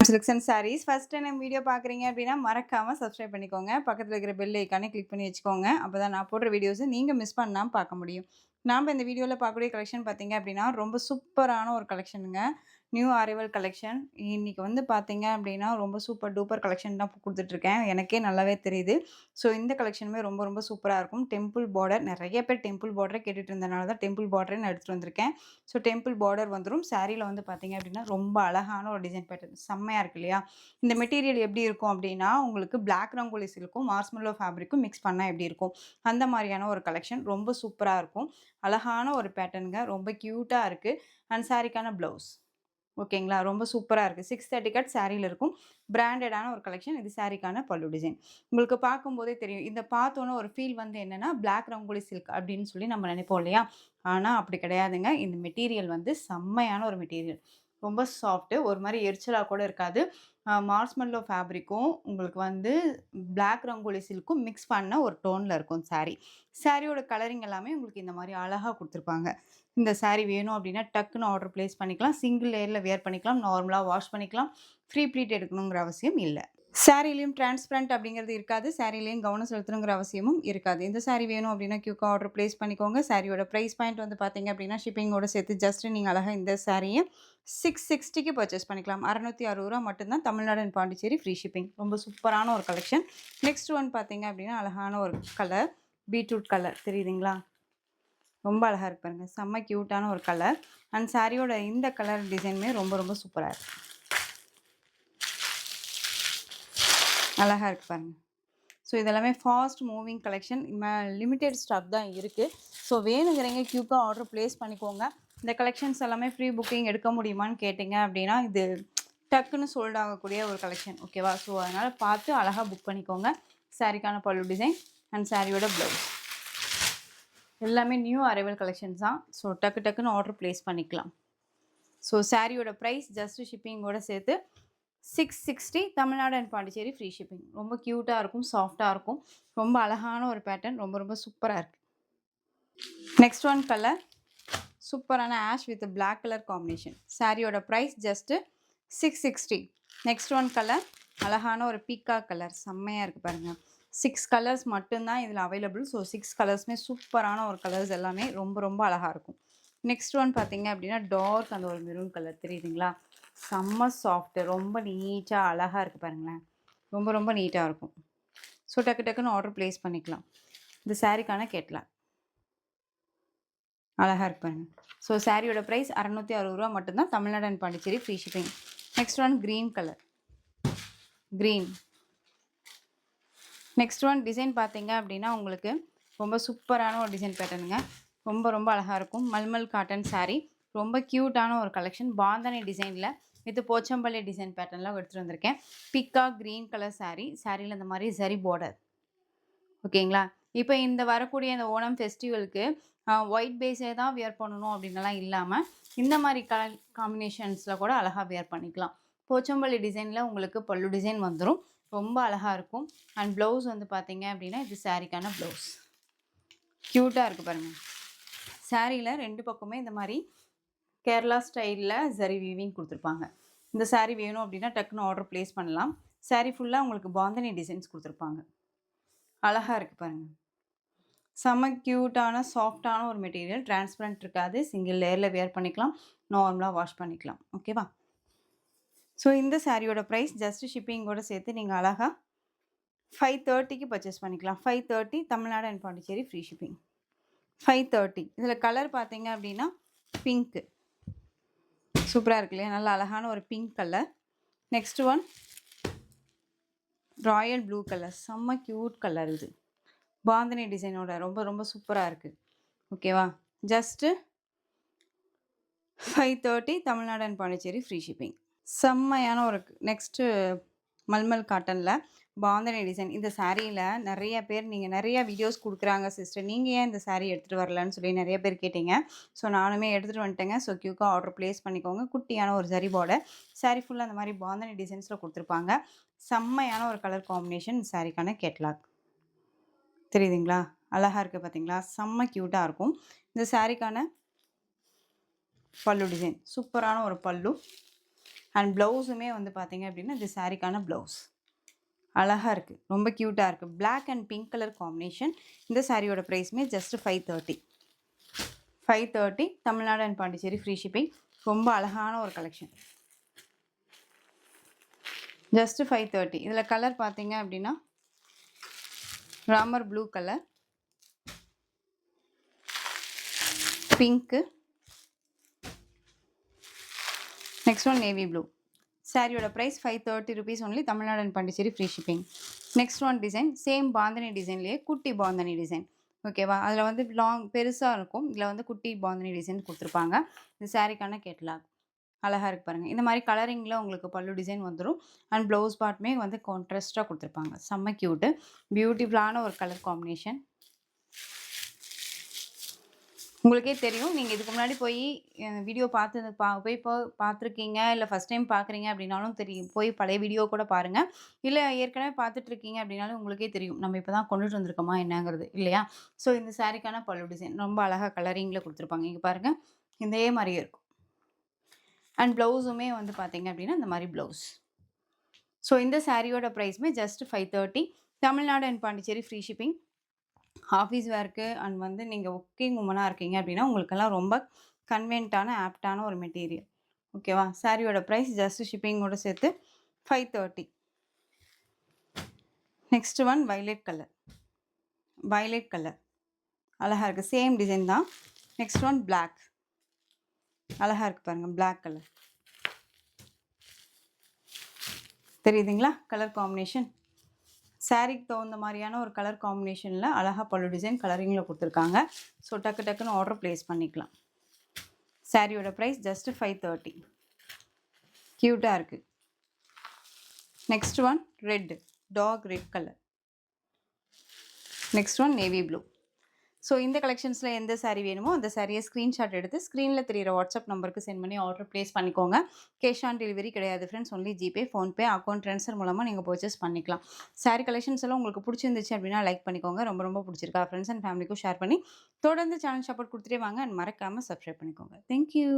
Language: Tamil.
Silks and saris first time video பார்க்குறீங்க அப்படின்னா மறக்காம சப்ஸ்கிரைப் பண்ணிக்கோங்க. பக்கத்துல இருக்கிற பெல் ஐகானை கிளிக் பண்ணி வச்சுக்கோங்க. அப்பதான் நான் போடுற வீடியோஸ நீங்க மிஸ் பண்ணாம பார்க்க முடியும். நாம இந்த வீடியோல பார்க்கக்கூடிய கலெக்ஷன் பார்த்தீங்க அப்படின்னா, ரொம்ப சூப்பரான ஒரு கலெக்ஷனுங்க. New arrival collection. இன்னைக்கு வந்து பார்த்தீங்க அப்படின்னா, ரொம்ப சூப்பர் டூப்பர் கலெக்ஷன் தான் குடுத்துட்டுருக்கேன். எனக்கே நல்லாவே தெரியுது. ஸோ இந்த கலெக்ஷனுமே ரொம்ப ரொம்ப சூப்பரா இருக்கும். டெம்பிள் பார்டர் நெறைய பேர் டெம்பிள் பார்டரே கேட்டுட்டு இருந்தனால தான் டெம்பிள் பார்டரே நான் எடுத்துட்டு வந்திருக்கேன். ஸோ டெம்பிள் பார்டர் வந்துரும். சாரீல வந்து பார்த்தீங்க அப்படின்னா, ரொம்ப அழகான ஒரு டிசைன் பேட்டர்ன். செம்மையா இருக்கு இல்லையா? இந்த மெட்டீரியல் எப்படி இருக்கும் அப்படின்னா, உங்களுக்கு பிளாக் ரங்கோலி சில்க்கும், மார்ஷ்மெல்லோ ஃபேப்ரிக்கும் மிக்ஸ் பண்ணா எப்படி இருக்கும்? அந்த மாரியான ஒரு கலெக்ஷன். ரொம்ப சூப்பரா இருக்கும். அழகான ஒரு பேட்டர்ன்ங்க. ரொம்ப கியூட்டா இருக்கு. அண்ட் சாரிக்கான ப்ளவுஸ். ஓகேங்களா? ரொம்ப சூப்பரா இருக்கு. 630 கட் சாரீல இருக்கும். பிராண்டடான ஒரு கலெக்ஷன். இது சாரிக்கான பல்லு டிசைன். உங்களுக்கு பார்க்கும்போதே தெரியும். இத பார்த்தோனே ஒரு ஃபீல் வந்து என்னன்னா, பிளாக் ரங்கோலி சில்க் அப்படின்னு சொல்லி நம்ம நினைப்போம் இல்லையா? ஆனா அப்படி கிடையாதுங்க. இந்த மெட்டீரியல் வந்து செம்மையான ஒரு மெட்டீரியல். ரொம்ப சாஃப்ட்டு. ஒரு மாரி எரிச்சலா கூட இருக்காது. மார்ஷ்மெல்லோ ஃபேப்ரிக்கும், உங்களுக்கு வந்து பிளாக் ரங்கோலி சில்க்கும் மிக்ஸ் பண்ண ஒரு டோன்ல இருக்கும் சாரி. சாரியோட கலரிங் எல்லாமே உங்களுக்கு இந்த மாரி அழகா குடுத்துருப்பாங்க. இந்த சாரி வேணும் அப்டின்னா, டக்குன்னு ஆர்டர் பிளேஸ் பண்ணிக்கலாம். சிங்கிள் லேயர்ல வியர் பண்ணிக்கலாம். நார்மலா வாஷ் பண்ணிக்கலாம். ஃப்ரீ ப்ளீட் எடுக்கணுங்கிற அவசியம் இல்ல. சாரிலயும் டிரான்ஸ்பரண்ட் அப்படிங்கிறது இருக்காது. சாரிலயும் கவனம் செலுத்தணுங்கிற அவசியமும் இருக்காது. இந்த சாரி வேணும் அப்படின்னா குயிக்கா ஆர்டர் பிளேஸ் பண்ணிக்கோங்க. சாரியோட பிரைஸ் பாயிண்ட் வந்து பார்த்தீங்க அப்படின்னா, ஷிப்பிங்கோட சேர்த்து ஜஸ்ட் நீங்க அழகா இந்த சாரிய 660க்கு பர்ச்சேஸ் பண்ணிக்கலாம். ரூ. 660 மட்டும் தான். Tamil Nadu and Pondicherry free shipping. ரொம்ப சூப்பரான ஒரு கலெக்ஷன். நெக்ஸ்ட் ஒன் பார்த்தீங்க அப்படின்னா, அழகான ஒரு கலர். பீட்ரூட் கலர் தெரியுதுங்களா? ரொம்ப அழகா இருக்கு பாருங்க. செம்ம கியூட்டான ஒரு கலர். அண்ட் சாரியோட இந்த கலர் டிசைனுமே ரொம்ப ரொம்ப சூப்பரா இருக்கு. அழகா இருக்கு பாருங்க. ஸோ இதெல்லாமே fast moving collection. Limited stock தான் இருக்கு. ஸோ வேணுங்கிறவங்க குயிக்கா ஆர்டர் பிளேஸ் பண்ணிக்கோங்க. இந்த கலெக்ஷன்ஸ் எல்லாமே ப்ரீ புக்கிங் எடுக்க முடியுமான்னு கேட்டீங்க அப்படின்னா, இது டக்குன்னு சோல்ட் ஆகக்கூடிய ஒரு கலெக்ஷன். ஓகேவா? ஸோ அதனால பார்த்து அழகா புக் பண்ணிக்கோங்க. சாரிக்கான பல்லு டிசைன் அண்ட் சாரியோட ப்ளவுஸ். எல்லாமே நியூ அரைவல் கலெக்ஷன்ஸ் தான். ஸோ டக்கு டக்குன்னு ஆர்டர் பிளேஸ் பண்ணிக்கலாம். ஸோ சாரியோட ப்ரைஸ் ஜஸ்ட் ஷிப்பிங்கோட சேர்த்து 660 Tamil Nadu and Pondicherry free shipping. ரொம்ப கியூட்டா இருக்கும். சாஃப்ட்டா இருக்கும். ரொம்ப அழகான ஒரு பேட்டர்ன். ரொம்ப ரொம்ப சூப்பரா இருக்கு. Next one colour. சூப்பரான ash with black colour combination. சாரியோட price just 660. Next one colour. அழகான ஒரு பீகாக் கலர். செம்மையா இருக்கு பாருங்க. 6 கலர்ஸ் மட்டும்தான் இதில் அவைலபிள். ஸோ 6 கலர்ஸுமே சூப்பரான ஒரு கலர்ஸ் எல்லாமே ரொம்ப ரொம்ப அழகா இருக்கும். நெக்ஸ்ட் ஒன் பார்த்தீங்க அப்படின்னா, டார்க் அந்த ஒரு மெரூன் கலர் தெரியுதுங்களா? செம்ம சாஃப்ட்டு. ரொம்ப நீட்டா அழகா இருக்கு பாருங்களேன். ரொம்ப ரொம்ப நீட்டா இருக்கும். ஸோ டக்கு டக்குன்னு ஆர்டர் பிளேஸ் பண்ணிக்கலாம். இந்த சாரிக்கான கேட்லாக். அழகா இருக்கு பாருங்க. ஸோ சாரியோட ப்ரைஸ் ரூ. 660 மட்டும்தான். Tamil Nadu and Pondicherry free shipping. Next one green colour. Green. Next one design பார்த்தீங்க அப்படின்னா, உங்களுக்கு ரொம்ப சூப்பரான ஒரு டிசைன் பேட்டர்னுங்க. ரொம்ப ரொம்ப அழகா இருக்கும். Mulmul cotton sorry. ரொம்ப கியூட்டான ஒரு கலெக்ஷன். பாந்தனி டிசைனில் வித் போச்சம்பள்ளி டிசைன் பேட்டர்னில் எடுத்துகிட்டு வந்திருக்கேன். பிக்கா கிரீன் கலர் சாரி. சாரியில் இந்த மாதிரி சரி பார்டர். ஓகேங்களா? இப்போ இந்த வரக்கூடிய இந்த ஓணம் ஃபெஸ்டிவலுக்கு ஒயிட் பேஸே தான் வியர் பண்ணணும் அப்படின்னுலாம் இல்லாமல், இந்த மாதிரி கலர் காம்பினேஷன்ஸில் கூட அழகாக வியர் பண்ணிக்கலாம். போச்சம்பள்ளி டிசைனில் உங்களுக்கு பல்லு டிசைன் வந்துடும். ரொம்ப அழகா இருக்கும். அண்ட் ப்ளவுஸ் வந்து பார்த்தீங்க அப்படின்னா, இது சாரிக்கான ப்ளவுஸ். கியூட்டா இருக்கு பாருங்க. சாரியில 2 பக்கமே இந்த மாரி கேரளா ஸ்டைல்ல ஜரி வீவிங் குடுத்துருப்பாங்க. இந்த சாரி வேணும் அப்படின்னா டக்குன்னு ஆர்டர் பிளேஸ் பண்ணலாம். சாரி ஃபுல்லா உங்களுக்கு பாந்தனி டிசைன்ஸ் குடுத்துருப்பாங்க. அழகா இருக்கு பாருங்க. செம்ம கியூட்டான சாஃப்ட்டான ஒரு மெட்டீரியல். டிரான்ஸ்பரண்ட் இருக்காது. சிங்கிள் லேயர்ல வியர் பண்ணிக்கலாம். நார்மலா வாஷ் பண்ணிக்கலாம். ஓகேவா? ஸோ இந்த சாரியோட ப்ரைஸ் ஜஸ்ட் ஷிப்பிங்கோட சேர்த்து நீங்க அழகா 530க்கு பர்ச்சேஸ் பண்ணிக்கலாம். 530 Tamil Nadu and Pondicherry free shipping. 530. இதில் கலர் பார்த்தீங்க அப்படின்னா பிங்க்கு. சூப்பராக இருக்கு இல்லையா? நல்ல அழகான ஒரு pink colour. Next one Royal blue colour. செம்ம க்யூட் கலர் இது. பாந்தனி டிசைனோட ரொம்ப ரொம்ப சூப்பராக இருக்குது. ஓகேவா? Just 530 Tamil Nadu and Pondicherry free shipping. செம்மையான ஒரு நெக்ஸ்ட்டு மல்மல் காட்டனில் பாந்தனி டிசைன். இந்த சாரியில் நிறைய பேர் நீங்கள் நிறைய வீடியோஸ் கொடுக்குறாங்க சிஸ்டர். நீங்கள் ஏன் இந்த சாரீ எடுத்துகிட்டு வரலன்னு சொல்லி நிறைய பேர் கேட்டீங்க. ஸோ நானுமே எடுத்துகிட்டு வந்துட்டேங்க. ஸோ க்யூக்காக ஆர்டர் ப்ளேஸ் பண்ணிக்கோங்க. குட்டியான ஒரு ஜரி பார்டர். சாரீ ஃபுல்லாக அந்த மாதிரி பாந்தனி டிசைன்ஸில் கொடுத்துருப்பாங்க. செம்மையான ஒரு கலர் காம்பினேஷன் சாரிக்கான கேட்லாக். தெரியுதுங்களா? அழகாக இருக்குது பார்த்தீங்களா? செம்ம க்யூட்டாக இருக்கும். இந்த சாரிக்கான பல்லு டிசைன். சூப்பரான ஒரு பல்லு அண்ட் ப்ளவுஸுமே வந்து பார்த்தீங்க அப்படின்னா இது சாரீக்கான ப்ளவுஸ். அழகா இருக்கு. ரொம்ப கியூட்டா இருக்கு. Black and pink colour combination. இந்த சாரியோட பிரைஸுமே just 530. 530 Tamil Nadu and Pondicherry free shipping. ரொம்ப அழகான ஒரு கலெக்ஷன். ஜஸ்ட் 530. இதில் கலர் பார்த்தீங்க அப்படின்னா Ramar blue colour, pink, next one navy blue. சாரியோட price 530 rupees only. Tamil Nadu and Pondicherry free shipping. Next one design same bandhani டிசைன்லேயே குட்டி பாந்தனி டிசைன். ஓகேவா? அதில் வந்து லாங் பெருசாக இருக்கும். இதில் வந்து குட்டி பாந்தனி டிசைன் கொடுத்துருப்பாங்க. இது சாரிக்கான கேட்லாக். அழகாக இருக்கு பாருங்கள். இந்த மாதிரி கலரிங்கில் உங்களுக்கு பல்லு டிசைன் வந்துடும். அண்ட் ப்ளவுஸ் பார்ட்டுமே வந்து கான்ட்ராஸ்ட்டாக கொடுத்துருப்பாங்க. செம்ம க்யூட்டு பியூட்டிஃபுல்லான ஒரு கலர் காம்பினேஷன். உங்களுக்கே தெரியும். நீங்கள் இதுக்கு முன்னாடி போய் வீடியோ போய் பார்த்துருக்கீங்க, இல்லை ஃபஸ்ட் டைம் பார்க்குறீங்க அப்படின்னாலும் தெரியும். போய் பழைய வீடியோ கூட பாருங்கள். இல்லை ஏற்கனவே பார்த்துட்ருக்கீங்க அப்படின்னாலும் உங்களுக்கே தெரியும். நம்ம இப்போ தான் கொண்டுட்டு வந்திருக்கோமா என்னங்கிறது இல்லையா? ஸோ இந்த சாரிக்கான பல்லு டிசைன் ரொம்ப அழகாக கலரிங்கில் கொடுத்துருப்பாங்க. இங்கே பாருங்கள், இதே மாதிரியே இருக்கும். அண்ட் ப்ளவுஸுமே வந்து பார்த்தீங்க அப்படின்னா இந்த மாதிரி ப்ளவுஸ். ஸோ இந்த சாரியோட ப்ரைஸுமே just 530. Tamil Nadu and Pondicherry free shipping. Office வேர்க்கு அண்ட் வந்து நீங்கள் ஒர்க்கிங் உமனாக இருக்கீங்க அப்படின்னா உங்களுக்கெல்லாம் ரொம்ப கன்வீனியன்ட்டான ஆப்டான ஒரு மெட்டீரியல். ஓகேவா? சாரியோட ப்ரைஸ் ஜஸ்ட் ஷிப்பிங்கோட சேர்த்து 530. Next one violet colour. Violet colour அழகாக இருக்குது. சேம் டிசைன் தான். Next one black. அழகாக இருக்குது பாருங்கள். பிளாக் கலர் தெரியுதுங்களா? கலர் காம்பினேஷன் சாரிக்கு தகுந்த மாதிரியான ஒரு கலர் காம்பினேஷனில் அழகாக பல்லு டிசைன் கலரிங்கில் கொடுத்துருக்காங்க. ஸோ டக்கு டக்குன்னு ஆர்டர் ப்ளேஸ் பண்ணிக்கலாம். சாரியோட ப்ரைஸ் ஜஸ்ட் 530. க்யூட்டாக இருக்குது. Next one red, dark red colour. Next one navy blue. So இந்த கலெக்ஷன்ஸில் எந்த சாரீ வேணுமோ அந்த சாரியை ஸ்க்ரீன்ஷாட் எடுத்து ஸ்க்ரீனில் தெரியிற வாட்ஸ்அப் நம்பருக்கு சென்ட் பண்ணி ஆர்டர் ப்ளேஸ் பண்ணிக்கோங்க. கேஷ் ஆன் டெலிவரி கிடையாது friends. Only GPay, PhonePe, account transfer மூலமாக நீங்கள் பர்ச்சேஸ் பண்ணிக்கலாம். சாரீ கலெக்ஷன்ஸ் எல்லாம் உங்களுக்கு பிடிச்சிருந்துச்சு அப்படின்னா லைக் பண்ணிக்கோங்க. ரொம்ப ரொம்ப பிடிச்சிருக்கா ஃப்ரெண்ட்ஸ் அண்ட் ஃபேமிலிக்கும் ஷேர் பண்ணி தொடர்ந்து சேனல் சப்போர்ட் கொடுத்துட்டே வாங்க. அண்ட் மறக்காமல் சப்ஸ்கிரைப் பண்ணிக்கோங்க. தேங்க்யூ.